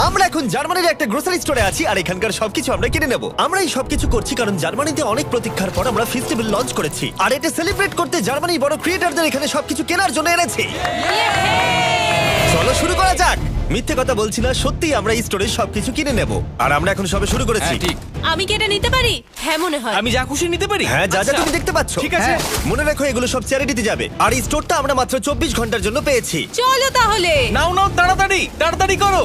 আমরা এখন জার্মানির একটা গ্রোসারি স্টোরে আছি আর এখানকার সবকিছু আমরা কিনে নেব। আমরা এই সবকিছু করছি কারণ জার্মানিতে অনেক প্রতীক্ষার পর আমরা ফেস্টিভ্যাল লঞ্চ করেছি, আর এটা সেলিব্রেট করতে জার্মানির বড় ক্রিয়েটরদের এখানে সবকিছু কেনার জন্য এনেছি। চলো শুরু করা যাক। মিথ্যে কথা বলছি না, সত্যি আমরা এই স্টোরে সবকিছু কিনে নেব, আর আমরা এখন সবে শুরু করেছি। ঠিক। আমি কি এটা নিতে পারি? হ্যাঁ মনে হয়। আমি যা খুশি নিতে পারি? হ্যাঁ, যা যা আচ্ছা। তুমি দেখতে পাচ্ছ। ঠিক আছে। হ্যাঁ, মনে রাখো এগুলো সব চ্যারিটিতে যাবে, আর এই স্টোরটা আমরা মাত্র 24 ঘন্টার জন্য পেয়েছি। চলো তাহলে। নাও নাও, তাড়াতাড়ি তাড়াতাড়ি করো।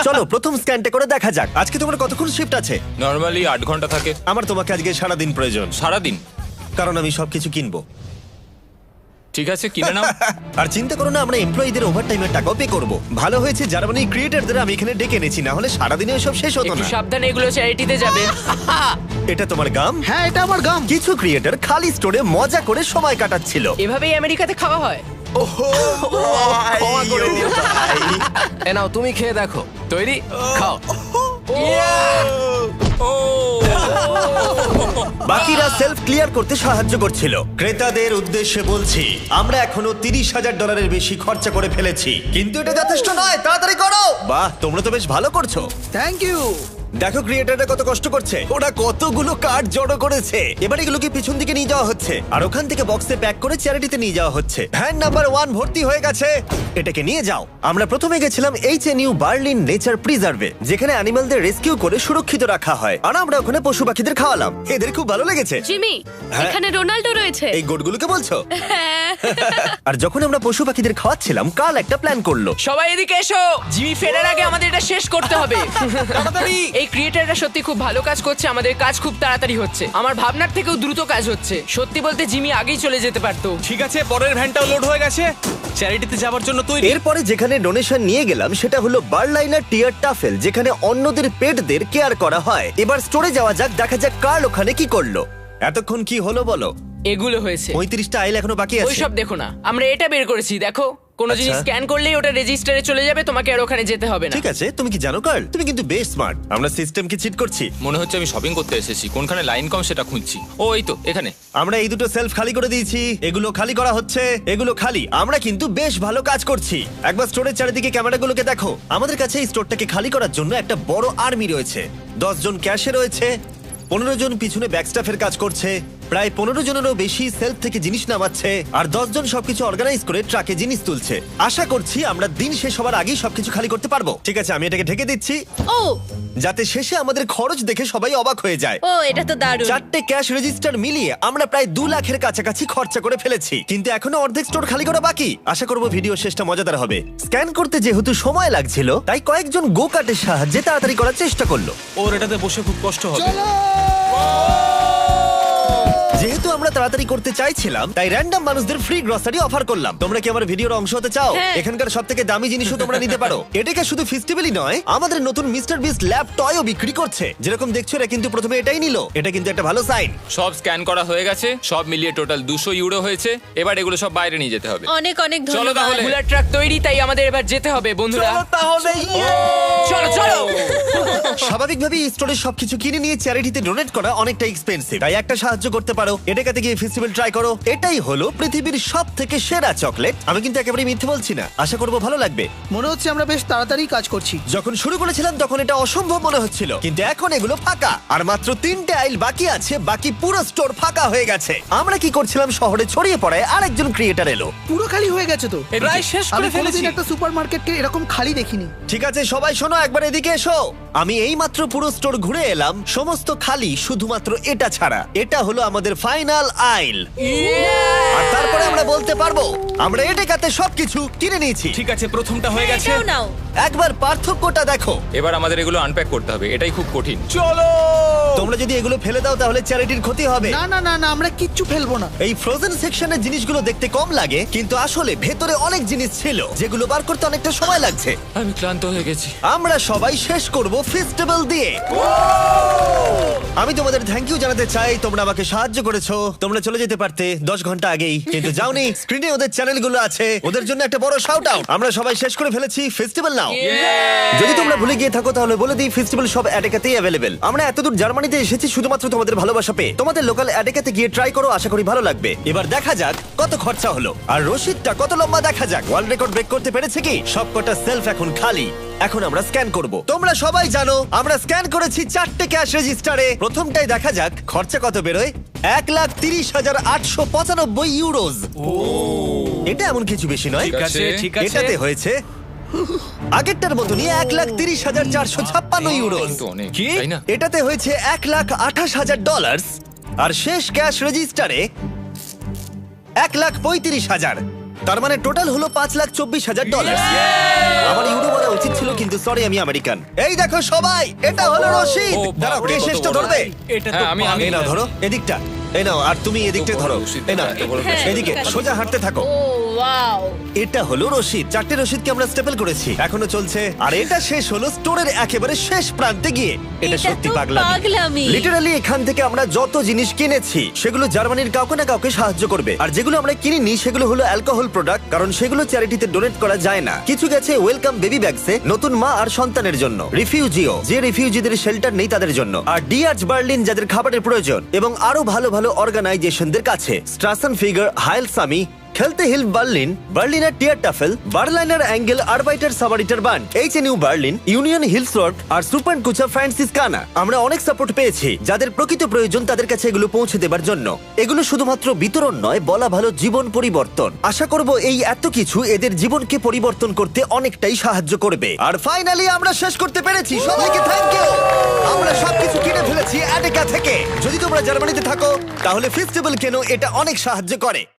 চলো প্রথম স্ক্যানটা করে দেখা যাক। আজকে তোমার কতক্ষণ শিফট আছে? নর্মালি 8 ঘন্টা থাকে। আমার তোমাকে আজকে সারাদিন প্রয়োজন, সারাদিন? কারণ আমি সবকিছু কিনবো। ঠিক আছে, কিনে নাও। আর চিন্তা করো না, আমরা এমপ্লয়ীদের ওভারটাইমের টাকাও পে করব। ভালো হয়েছে জার্মানির ক্রিয়েটরদের আমি এখানে ডেকে এনেছি, না হলে সারাদিনে সব শেষ হতো একটু না। সাবধানে, এগুলো চ্যারিটিতে যাবে। এটা তোমার গাম? হ্যাঁ, এটা আমার গাম। কিছু ক্রিয়েটর খালি স্টোরে মজা করে সময় কাটাচ্ছিল। এভাবেই আমেরিকাতে খাওয়া হয়। ক্ষমা করে দিও ভাই। এ নাও, তুমি খেয়ে দেখো। তৈরি? খাও। বাকিরা সেলফ ক্লিয়ার করতে সাহায্য করছিল। ক্রেতাদের উদ্দেশ্যে বলছি, আমরা এখনো $30,000 বেশি খরচা করে ফেলেছি, কিন্তু এটা যথেষ্ট নয়। তাড়াতাড়ি করো। বাহ, তোমরা তো বেশ ভালো করছো। Thank you. দেখো ক্রিয়েটররা কত কষ্ট করছে, ওরা কতগুলো কার্ড জড়ো করেছে। এবার এগুলোকে পিছন দিকে নিয়ে যাওয়া হচ্ছে, আর ওখান থেকে বক্সে প্যাক করে চ্যারিটিতে নিয়ে যাওয়া হচ্ছে। ভ্যান নাম্বার 1 ভর্তি হয়ে গেছে, এটাকে নিয়ে যাও। আমরা প্রথমে গেছিলাম HNU বার্লিন নেচার প্রিজার্ভে, যেখানে অ্যানিমালদের রেস্কিউ করে সুরক্ষিত রাখা হয়, আর আমরা ওখানে পশু পাখিদের খাওয়ালাম। এদের খুব ভালো লেগেছে। জিমি, হ্যাঁ। এখানে রোনাল্ডো রয়েছে। এই গোটগুলোকে বলছো? হ্যাঁ। আর যখন আমরা পশু পাখিদের খাওয়াচ্ছিলাম, কাল একটা প্ল্যান করলো। সবাই এদিকে এসো। জিমি ফেরার আগে আমাদের এটা শেষ করতে হবে। তাড়াতাড়ি। এই ক্রিয়েটাররা সত্যি খুব ভালো কাজ করছে, আমাদের কাজ খুব তাড়াতাড়ি হচ্ছে। আমার ভাবনার থেকেও দ্রুত কাজ হচ্ছে। সত্যি বলতে জিমি আগেই চলে যেতে পারতো। ঠিক আছে, পরের ভ্যানটাও লোড হয়ে গেছে। চ্যারিটিতে যাওয়ার জন্য তৈরি। এরপরে যেখানে ডোনেশন নিয়ে গেলাম সেটা হলো বার্লাইনার টিয়ার টাফেল, যেখানে অন্যদের পেটদের কেয়ার করা হয়। এবার স্টোরে যাওয়া যাক, দেখা যাক কার্ল ওখানে কি করলো। এতক্ষণ কি হলো বলো? এগুলো হয়েছে। 35টা আইল এখনো বাকি আছে। ওইসব দেখো না, আমরা এটা বের করেছি। দেখো, কোনো আচ্ছা। জিনিস স্ক্যান করলেই ওটা রেজিস্টারে চলে যাবে, তোমাকে আর ওখানে যেতে হবে না। ঠিক আছে, তুমি কি জানো কার্ল, তুমি কিন্তু বেশ স্মার্ট। আমরা সিস্টেমকে চিট করছি। মনে হচ্ছে আমি শপিং করতে এসেছি, কোনখানে লাইন কম সেটা খুঁজছি। ও এই তো এখানে। আমরা এই দুটো সেলফ খালি করে দিয়েছি, এগুলো খালি করা হচ্ছে, এগুলো খালি। আমরা কিন্তু বেশ ভালো কাজ করছি। একবার স্টোরের চারিদিকে ক্যামেরাগুলোকে দেখো। আমাদের কাছে এই স্টোরটাকে খালি করার জন্য একটা বড় আর্মি রয়েছে। 10 জন ক্যাশে রয়েছে, 15 জন পিছনে ব্যাকস্টাফের কাজ করছে, প্রায় 15 জনেরও বেশি সেলফ থেকে জিনিস নামাচ্ছে, আর 10 জন সবকিছু অর্গানাইজ করে ট্রাকে জিনিস তুলছে। আশা করছি আমরা দিন শেষ হওয়ার আগেই সবকিছু খালি করতে পারবো। ঠিক আছে, আমি এটাকে ঢেকে দিচ্ছি, ও যাতে শেষে আমাদের খরচ দেখে সবাই অবাক হয়ে যায়। ও, এটা তো দারুণ। 4টে ক্যাশ রেজিস্টার মিলিয়ে আমরা প্রায় 2 লাখের কাছাকাছি খরচা করে ফেলেছি, কিন্তু এখনো অর্ধেক স্টোর খালি করা বাকি। আশা করব ভিডিও শেষটা মজাদার হবে। স্ক্যান করতে যেহেতু সময় লাগছিল, তাই কয়েকজন গো কার্টের সাহায্যে তাড়াতাড়ি করার চেষ্টা করলো। ওর এটাতে বসে খুব কষ্ট হবে। যেহেতু আমরা তাড়াতাড়ি করতে চাইছিলাম, তাই র্যান্ডম মানুষদের ফ্রি গ্রসারি অফার করলাম। তোমরা কি আমার ভিডিওর অংশ হতে চাও? হ্যাঁ। এখানকার সবথেকে দামি জিনিসও তোমরা নিতে পারো। এটাকে শুধু ফেস্টিভ্যালই নয়, আমাদের নতুন মিস্টার বিস্ট ল্যাব টয়ও বিক্রি করছে। যেরকম দেখছো, এরা কিন্তু প্রথমে এটাই নিল। এটা কিন্তু একটা ভালো সাইন। সব স্ক্যান করা হয়ে গেছে, সব মিলিয়ে টোটাল 200 ইউরো হয়েছে। এবার এগুলো সব বাইরে নিয়ে যেতে হবে। অনেক অনেক চলো ধন্যবাদ। তাহলে। বুলার ট্রাক তৈরি, তাই আমাদের এবার যেতে হবে বন্ধুরা। তাহলে চলো চলো। স্বাভাবিকভাবেই স্টোরে সবকিছু কিনে নিয়ে চ্যারিটিতে ডোনেট করা অনেকটা এক্সপেন্সিভ, তাই একটা সাহায্য করতে পারো। এটাকে গিয়ে ফেস্টিভ্যাল ট্রাই করো। এটাই হলো পৃথিবীর সবথেকে সেরা চকলেট। আমি কিন্তু একেবারে মিথ্যে বলছি না, আশা করবো ভালো লাগবে। মনে হচ্ছে আমরা বেশ তাড়াতাড়ি কাজ করছি। যখন শুরু করেছিলাম তখন এটা অসম্ভব মনে হচ্ছিল, কিন্তু এখন এগুলো ফাঁকা, আর মাত্র 3টে আইল বাকি আছে। বাকি পুরো স্টোর ফাঁকা হয়ে গেছে। আমরা কি করছিলাম, শহরে ছড়িয়ে পড়ায় আরেকজন ক্রিয়েটর এলো। পুরো খালি হয়ে গেছে তো। প্রায় শেষ আমি করে ফেলেছি। কোনোদিন একটা সুপারমার্কেটকে এরকম খালি দেখিনি। ঠিক আছে সবাই শোনো, একবার এদিকে এসো। আমি এই মাত্র পুরো স্টোর ঘুরে এলাম, সমস্ত খালি, শুধুমাত্র এটা ছাড়া। এটা হলো আমাদের ফাইনাল আইল, আর তারপরে আমরা বলতে পারবো আমরা এটাতে সবকিছু কিনে নিয়েছি। ঠিক আছে, প্রথমটা হয়ে গেছে। এটাও নাও। একবার পার্থক্যটা দেখো। এবার আমাদের এগুলো আনপ্যাক করতে হবে, এটাই খুব কঠিন। চলো। তোমরা যদি এগুলো ফেলে দাও তাহলে চ্যারিটির ক্ষতি হবে। না না না না, আমরা কিচ্ছু ফেলবো না। এই ফ্রোজেন সেকশনের জিনিসগুলো দেখতে কম লাগে, কিন্তু আসলে ভেতরে অনেক জিনিস ছিল যেগুলো বার করতে অনেকটা সময় লাগছে। আমি ক্লান্ত হয়ে গেছি। আমরা সবাই শেষ করব ফেস্টিভ্যাল দিয়ে। আমি তোমাদের থ্যাংক ইউ জানাতে চাই, তোমরা আমাকে সাহায্য করেছো। তোমরা চলে যেতে পারতে 10 ঘন্টা আগেই, কিন্তু যাওনি। স্ক্রিনে ওদের চ্যানেলগুলো আছে, ওদের জন্য একটা বড় শাউট আউট। আমরা সবাই শেষ করে ফেলেছি ফেস্টিভ্যাল নাও। যদি তোমরা ভুলে গিয়ে থাকো তাহলে বলে দিই, ফেস্টিভ্যাল সব অ্যাডেকাতেই অ্যাভেলেবেল। আমরা এতদূর জার্মানিতে এসেছি শুধুমাত্র তোমাদের ভালোবাসা পেয়ে। তোমাদের লোকাল অ্যাডেকাতে গিয়ে ট্রাই করো, আশা করি ভালো লাগবে। এবার দেখা যাক কত খরচা হলো, আর রসিদটা কত লম্বা দেখা যাক। ওয়ার্ল্ড রেকর্ড ব্রেক করতে পেরেছে কি? সবকটা সেলফ এখন খালি। এখন আমরা স্ক্যান করব। তোমরা সবাই জানো আমরা স্ক্যান করেছি 4টে ক্যাশ রেজিস্টারে। প্রথমটাই দেখা যাক খরচা কত বেরোয়। 1,30,895 ইউরোজ। এটা এমন কিছু বেশি নয়। ঠিক আছে, ঠিক আছে। এটাতে হয়েছে আগেরটার মতনই 1,30,456 ইউরোজ। কিন্তু অনেক, কি? তাই না? এটাতে হয়েছে $1,28,000 আর শেষ ক্যাশ রেজিস্টারে 1,35,000। তার মানে টোটাল হলো $5,24,000। আমার ইউরো বলা উচিত ছিল, কিন্তু সরি আমি আমেরিকান। এই দেখো সবাই, এটা হলো রশিদ। ও, দাঁড়াও, বাপরে, কে কত শেষটা বড়। ধরবে? এটা তো হ্যাঁ, আমি এই নাও ধরো এদিকটা, এই নাও, আর তুমি এদিকটা বড় ধরো। রশিদ, এই নাও এত বড় হ্যাঁ, এদিকে ঠিক আছে। সোজা হাঁটতে থাকো। ও ওয়াও। এটা হলো রশিদ। 4টে রশিদকে আমরা স্টেপল করেছি, এখনো চলছে। আর এটা শেষ হলো স্টোরের একেবারে শেষ প্রান্তে গিয়ে। এটা এটা সত্যি তো পাগলামি। পাগলামি। লিটারালি এখান থেকে আমরা যত জিনিস কিনেছি সেগুলো জার্মানির কাউকে না কাউকে সাহায্য করবে। আর যেগুলো আমরা কিনিনি সেগুলো হলো অ্যালকোহল প্রোডাক্ট, কারণ সেগুলো চ্যারিটিতে ডোনেট করা যায় না। কিছু গেছে ওয়েলকাম বেবি ব্যাগসে, নতুন মা আর সন্তানের জন্য। রিফিউজিও, যে রিফিউজিদের শেল্টার নেই তাদের জন্য। আর ডিআর্চ বার্লিন, যাদের খাবারের প্রয়োজন। এবং আরো ভালো ভালো অর্গানাইজেশনদের কাছে স্ট্রাসন ফিগার, হাইল সামি, খেলতে হিল Berlin, Berliner Tier Tafel, Berliner অ্যাঙ্গেল, Arbeiter Samariter Bund, H N U Berlin, union হিলসওয়ার্ক আর সুপার কুচা ফ্রান্সিসকানা। আমরা অনেক সাপোর্ট পেয়েছি যাদের প্রকৃত প্রয়োজন তাদের কাছে এগুলো পৌঁছে দেবার জন্য। এগুলো শুধুমাত্র বিতরণ নয়, বলা ভালো জীবন পরিবর্তন। আশা করব এই এত কিছু এদের জীবনকে পরিবর্তন করতে অনেকটাই সাহায্য করবে। আর ফাইনালি আমরা শেষ করতে পেরেছি। সবাইকে থ্যাংক ইউ। আমরা সবকিছু কিনে ফেলেছি অ্যাডেকা থেকে। যদি তোমরা জার্মানিতে থাকো তাহলে ফেস্টিভ্যাল কেনো, এটা অনেক সাহায্য করে।